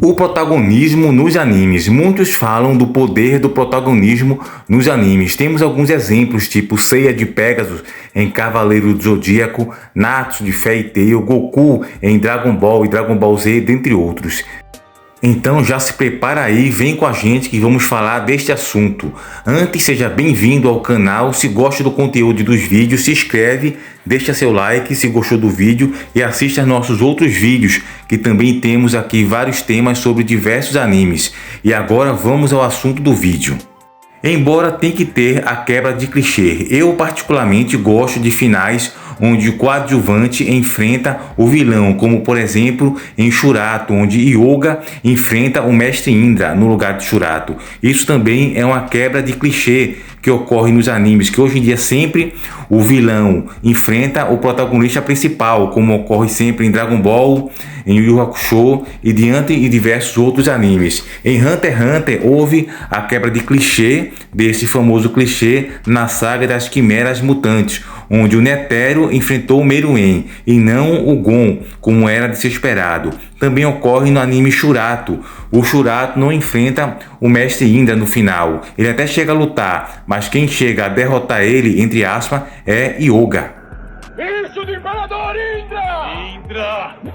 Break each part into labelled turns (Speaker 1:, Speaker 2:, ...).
Speaker 1: O protagonismo nos animes. Muitos falam do poder do protagonismo nos animes. Temos alguns exemplos, tipo Seiya de Pegasus em Cavaleiro do Zodíaco, Natsu de Fairy Tail, Goku em Dragon Ball e Dragon Ball Z, dentre outros. Então já se prepara aí, vem com a gente que vamos falar deste assunto. Antes, seja bem-vindo ao canal. Se gosta do conteúdo e dos vídeos, se inscreve, deixa seu like se gostou do vídeo e assista nossos outros vídeos, que também temos aqui vários temas sobre diversos animes. E agora vamos ao assunto do vídeo. Embora tenha que ter a quebra de clichê, eu particularmente gosto de finais onde o coadjuvante enfrenta o vilão, como por exemplo em Shurato, onde Hyuga enfrenta o Mestre Indra no lugar de Shurato. Isso também é uma quebra de clichê que ocorre nos animes, que hoje em dia sempre o vilão enfrenta o protagonista principal, como ocorre sempre em Dragon Ball, em Yu Yu Hakusho e diante e diversos outros animes. Em Hunter x Hunter houve a quebra de clichê, desse famoso clichê, na saga das Quimeras Mutantes, onde o Netero enfrentou o Meruem e não o Gon, como era de ser esperado. Também ocorre no anime Shurato. O Shurato não enfrenta o Mestre Indra no final. Ele até chega a lutar, mas quem chega a derrotar ele, entre aspas, é Hyuga.
Speaker 2: Isso de Imperador Indra! Indra!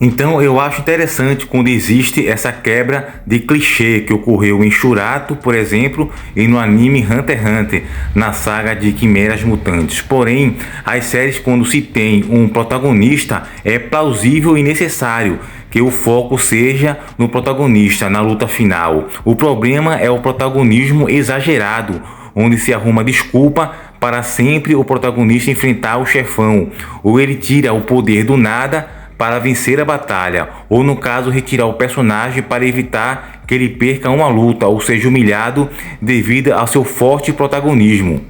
Speaker 1: Então eu acho interessante quando existe essa quebra de clichê que ocorreu em Shurato, por exemplo, e no anime Hunter x Hunter, na saga de Quimeras Mutantes. Porém, as séries, quando se tem um protagonista, é plausível e necessário que o foco seja no protagonista, na luta final. O problema é o protagonismo exagerado, onde se arruma desculpa para sempre o protagonista enfrentar o chefão, ou ele tira o poder do nada para vencer a batalha, ou no caso retirar o personagem para evitar que ele perca uma luta ou seja humilhado devido ao seu forte protagonismo.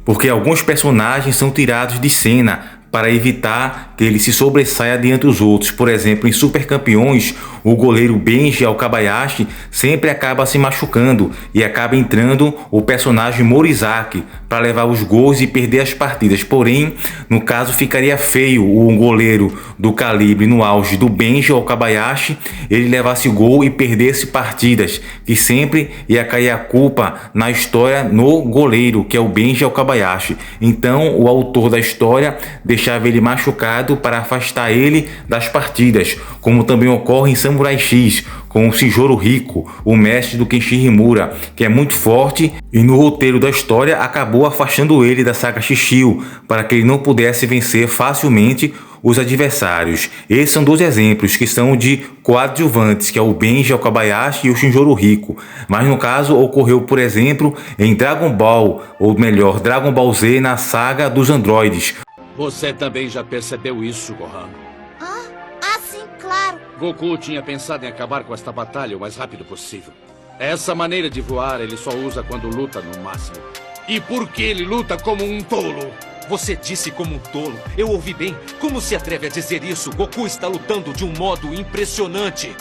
Speaker 1: Porque alguns personagens são tirados de cena para evitar que ele se sobressaia diante dos outros. Por exemplo, em Super Campeões, o goleiro Benji Okabayashi sempre acaba se machucando e acaba entrando o personagem Morizaki para levar os gols e perder as partidas. Porém, no caso, ficaria feio o goleiro do calibre no auge do Benji Okabayashi ele levasse gol e perdesse partidas, que sempre ia cair a culpa na história no goleiro, que é o Benji Okabayashi. Então, o autor da história deixava ele machucado para afastar ele das partidas, como também ocorre em Samurai X, com o Shinjoro Rico, o mestre do Kenshin Himura, que é muito forte e no roteiro da história acabou afastando ele da saga Shishio, para que ele não pudesse vencer facilmente os adversários. Esses são dois exemplos que são de coadjuvantes, que é o Benji Okabayashi e o Shinjoro Rico. Mas no caso ocorreu, por exemplo, em Dragon Ball, ou melhor, Dragon Ball Z, na saga dos androides.
Speaker 3: Você também já percebeu isso, Gohan?
Speaker 4: Sim, claro.
Speaker 3: Goku tinha pensado em acabar com esta batalha o mais rápido possível. Essa maneira de voar ele só usa quando luta no máximo. E por que ele luta como um tolo?
Speaker 5: Você disse como um tolo. Eu ouvi bem. Como se atreve a dizer isso? Goku está lutando de um modo impressionante.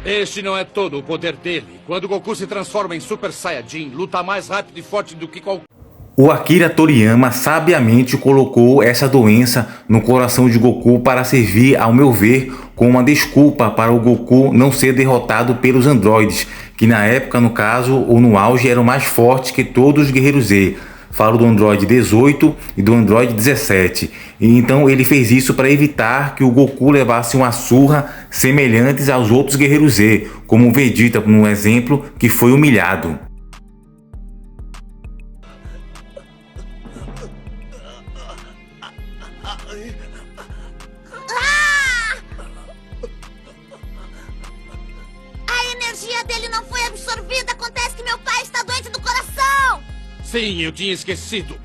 Speaker 3: Este não é todo o poder dele. Quando Goku se transforma em Super Saiyajin, luta mais rápido e forte do que qualquer...
Speaker 1: O Akira Toriyama sabiamente colocou essa doença no coração de Goku para servir, ao meu ver, como uma desculpa para o Goku não ser derrotado pelos androides, que na época, no caso, ou no auge, eram mais fortes que todos os Guerreiros Z. Falo do Android 18 e do Android 17. E então ele fez isso para evitar que o Goku levasse uma surra semelhantes aos outros Guerreiros Z, como o Vegeta, no exemplo, que foi humilhado.
Speaker 4: A energia dele não foi absorvida. Acontece que meu pai está doente do coração.
Speaker 3: Sim, eu tinha esquecido.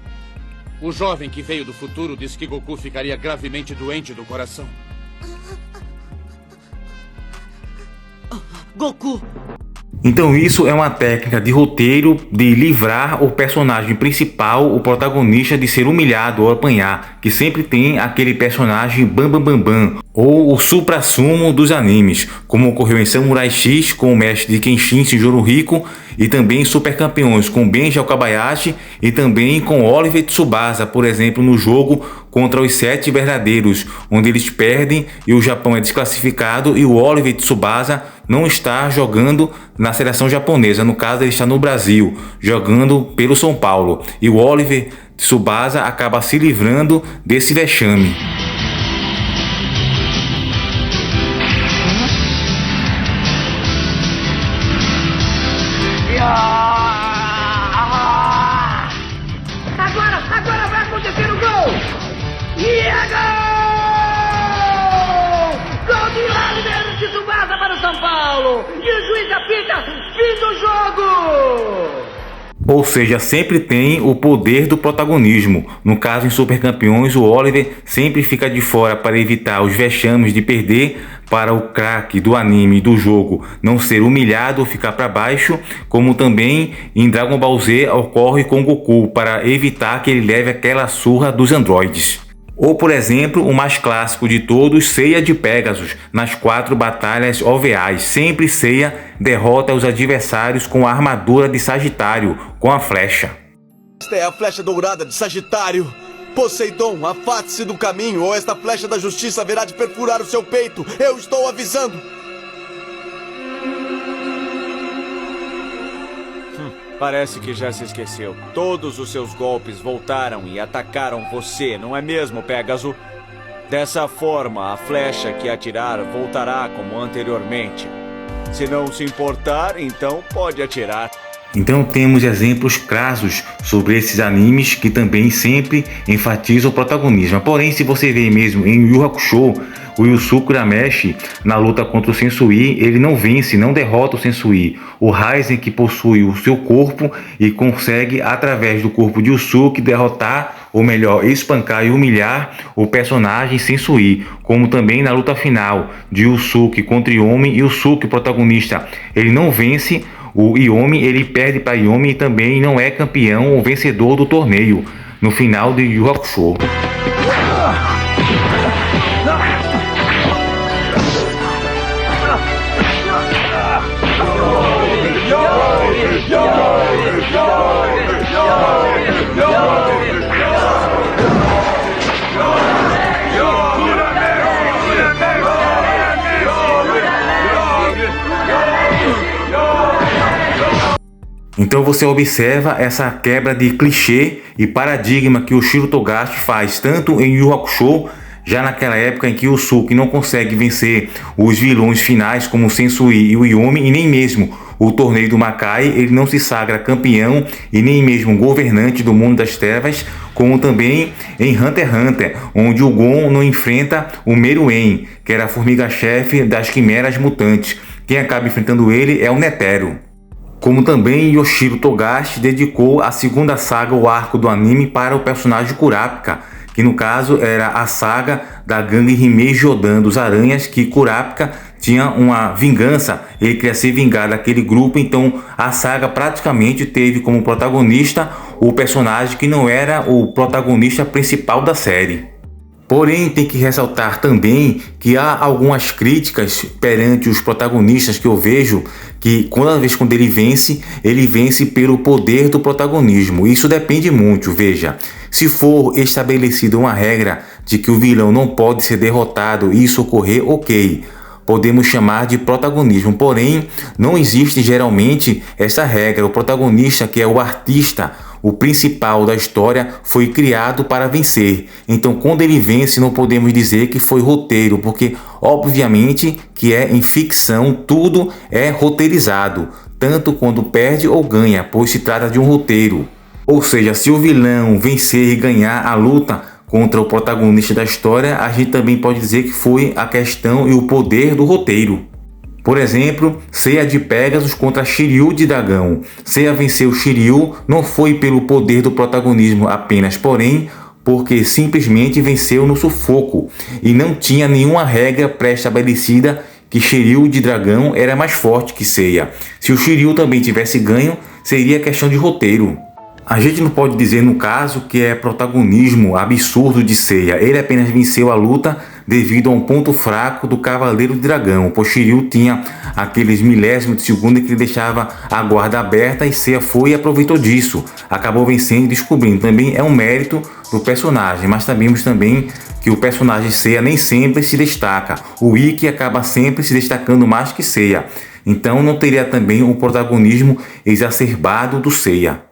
Speaker 3: O jovem que veio do futuro disse que Goku ficaria gravemente doente do coração.
Speaker 6: Goku!
Speaker 1: Então isso é uma técnica de roteiro de livrar o personagem principal, o protagonista, de ser humilhado ou apanhar, que sempre tem aquele personagem bam bam bam bam, ou o suprassumo dos animes, como ocorreu em Samurai X com o mestre de Kenshin Shinjoro Rico, e também em Super Campeões com Benji Okabayashi e também com Oliver Tsubasa, por exemplo, no jogo contra os 7 verdadeiros, onde eles perdem e o Japão é desclassificado e o Oliver Tsubasa não está jogando na seleção japonesa, no caso ele está no Brasil, jogando pelo São Paulo, e o Oliver Tsubasa acaba se livrando desse vexame.
Speaker 2: Agora vai acontecer o gol! E é gol! Gol de Oliver Tsubasa para o São Paulo! E o juiz apita, fim do jogo!
Speaker 1: Ou seja, sempre tem o poder do protagonismo. No caso, em Super Campeões, o Oliver sempre fica de fora para evitar os vexames de perder, para o craque do anime e do jogo não ser humilhado ou ficar para baixo, como também em Dragon Ball Z ocorre com Goku, para evitar que ele leve aquela surra dos androides. Ou, por exemplo, o mais clássico de todos, Seiya de Pegasus, nas 4 batalhas OVAs. Sempre Seiya derrota os adversários com a armadura de Sagitário, com a flecha.
Speaker 6: Esta é a flecha dourada de Sagitário. Poseidon, afaste-se do caminho, ou esta flecha da justiça haverá de perfurar o seu peito. Eu estou avisando.
Speaker 7: Parece que já se esqueceu. Todos os seus golpes voltaram e atacaram você, não é mesmo, Pégaso? Dessa forma, a flecha que atirar voltará como anteriormente. Se não se importar, então pode atirar.
Speaker 1: Então temos exemplos crassos sobre esses animes que também sempre enfatizam o protagonismo. Porém, se você vê mesmo em Yu Yu Hakusho, o Yusuke Urameshi, na luta contra o Sensui, ele não vence, não derrota o Sensui. O Raizen, que possui o seu corpo e consegue, através do corpo de Yusuke, derrotar, ou melhor, espancar e humilhar o personagem Sensui. Como também na luta final de Yusuke contra Yomi, Yusuke, o protagonista, ele não vence o Yomi, ele perde para Yomi e também não é campeão ou vencedor do torneio no final de Yu Yu Hakusho. Então você observa essa quebra de clichê e paradigma que o Shiro Togashi faz tanto em Yu Yu Hakusho, já naquela época em que o Yusuke não consegue vencer os vilões finais como o Sensui e o Yomi, e nem mesmo o torneio do Makai, ele não se sagra campeão e nem mesmo governante do mundo das trevas, como também em Hunter x Hunter, onde o Gon não enfrenta o Meruem, que era a formiga-chefe das quimeras mutantes. Quem acaba enfrentando ele é o Netero. Como também Yoshiro Togashi dedicou a segunda saga, o arco do anime, para o personagem Kurapika, que no caso era a saga da gangue Himei Jodan dos Aranhas, que Kurapika tinha uma vingança, ele queria se vingar daquele grupo. Então a saga praticamente teve como protagonista o personagem que não era o protagonista principal da série. Porém, tem que ressaltar também que há algumas críticas perante os protagonistas que eu vejo que toda vez quando ele vence pelo poder do protagonismo. Isso depende muito, veja. Se for estabelecida uma regra de que o vilão não pode ser derrotado e isso ocorrer, ok, podemos chamar de protagonismo. Porém, não existe geralmente essa regra. O protagonista, que é o artista, o principal da história, foi criado para vencer. Então, quando ele vence, não podemos dizer que foi roteiro, porque obviamente que em ficção tudo é roteirizado, tanto quando perde ou ganha, pois se trata de um roteiro. Ou seja, se o vilão vencer e ganhar a luta contra o protagonista da história, a gente também pode dizer que foi a questão e o poder do roteiro. Por exemplo, Seiya de Pegasus contra Shiryu de Dragão. Seiya venceu Shiryu não foi pelo poder do protagonismo apenas, porém porque simplesmente venceu no sufoco e não tinha nenhuma regra pré-estabelecida que Shiryu de dragão era mais forte que Seiya. Se o Shiryu também tivesse ganho, seria questão de roteiro. A gente não pode dizer no caso que é protagonismo absurdo de Seiya. Ele apenas venceu a luta devido a um ponto fraco do Cavaleiro de Dragão, pois Shiryu tinha aqueles milésimos de segundo que ele deixava a guarda aberta e Seiya foi e aproveitou disso. Acabou vencendo e descobrindo. Também é um mérito do personagem, mas sabemos também que o personagem Seiya nem sempre se destaca. O Ikki acaba sempre se destacando mais que Seiya. Então não teria também o protagonismo exacerbado do Seiya.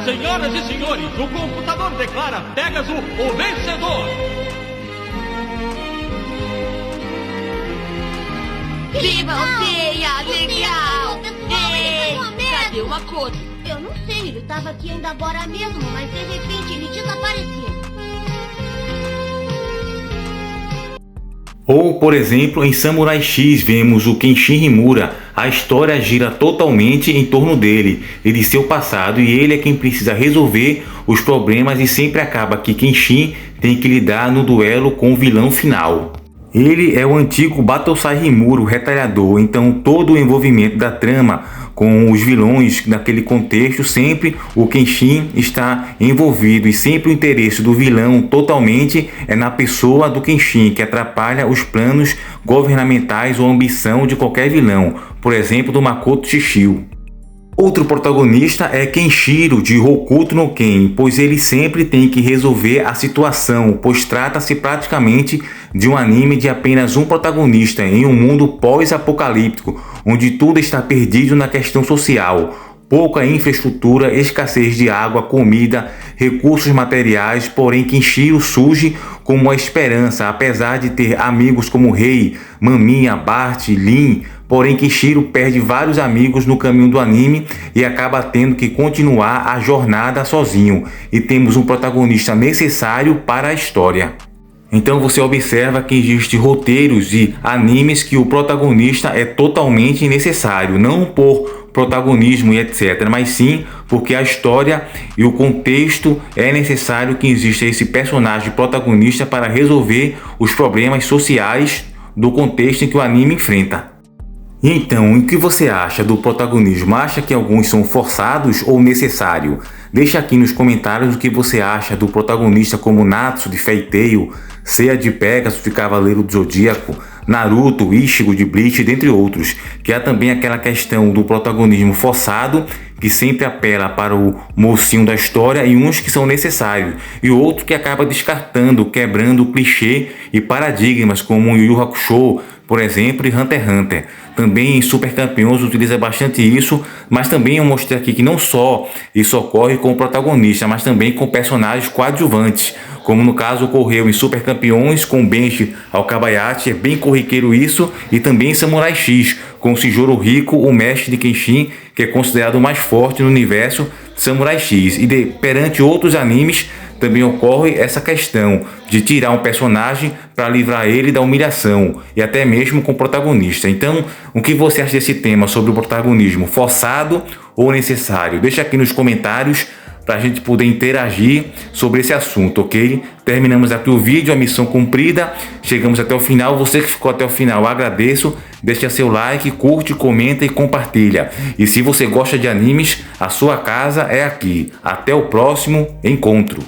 Speaker 8: Senhoras e senhores, o computador declara Pégaso o vencedor!
Speaker 4: Viva o Seiya! Legal! Ei, cadê o Makoto?
Speaker 9: Eu não sei, ele estava aqui ainda agora mesmo, mas de repente ele desapareceu.
Speaker 1: Ou, por exemplo, em Samurai X vemos o Kenshin Himura. A história gira totalmente em torno dele e de seu passado, e ele é quem precisa resolver os problemas e sempre acaba que Kenshin tem que lidar no duelo com o vilão final. Ele é o antigo Batosai Rimuru, o retalhador, então todo o envolvimento da trama com os vilões naquele contexto, sempre o Kenshin está envolvido e sempre o interesse do vilão totalmente é na pessoa do Kenshin, que atrapalha os planos governamentais ou ambição de qualquer vilão, por exemplo do Makoto Shishio. Outro protagonista é Kenshiro de Hokuto no Ken, pois ele sempre tem que resolver a situação, pois trata-se praticamente de um anime de apenas um protagonista em um mundo pós-apocalíptico, onde tudo está perdido na questão social. Pouca infraestrutura, escassez de água, comida, recursos materiais, porém Kenshiro surge como a esperança, apesar de ter amigos como Rei, Maminha, Bart, Lin. Porém Kenshiro perde vários amigos no caminho do anime e acaba tendo que continuar a jornada sozinho. E temos um protagonista necessário para a história. Então você observa que existem roteiros de animes que o protagonista é totalmente necessário, não por protagonismo e etc, mas sim porque a história e o contexto é necessário que exista esse personagem protagonista para resolver os problemas sociais do contexto em que o anime enfrenta. Então, o que você acha do protagonismo? Acha que alguns são forçados ou necessário? Deixa aqui nos comentários o que você acha do protagonista como Natsu de Fairy Tail, Seiya de Pegasus de Cavaleiro do Zodíaco, Naruto, Ichigo de Bleach, dentre outros. Que há também aquela questão do protagonismo forçado, que sempre apela para o mocinho da história, e uns que são necessários, e outro que acaba descartando, quebrando o clichê e paradigmas, como o Yu Yu Hakusho, por exemplo, e Hunter x Hunter. Também em Super Campeões utiliza bastante isso, mas também eu mostrei aqui que não só isso ocorre com o protagonista, mas também com personagens coadjuvantes, como no caso ocorreu em Super Campeões com Benji Alkabayashi, é bem corriqueiro isso, e também em Samurai X, com Shijoro Rico, o mestre de Kenshin, que é considerado o mais forte no universo de Samurai X. E perante outros animes também ocorre essa questão de tirar um personagem para livrar ele da humilhação, e até mesmo com o protagonista. Então, o que você acha desse tema sobre o protagonismo forçado ou necessário? Deixa aqui nos comentários para a gente poder interagir sobre esse assunto, ok? Terminamos aqui o vídeo, a missão cumprida, chegamos até o final. Você que ficou até o final, agradeço, deixa seu like, curte, comenta e compartilha. E se você gosta de animes, a sua casa é aqui. Até o próximo encontro.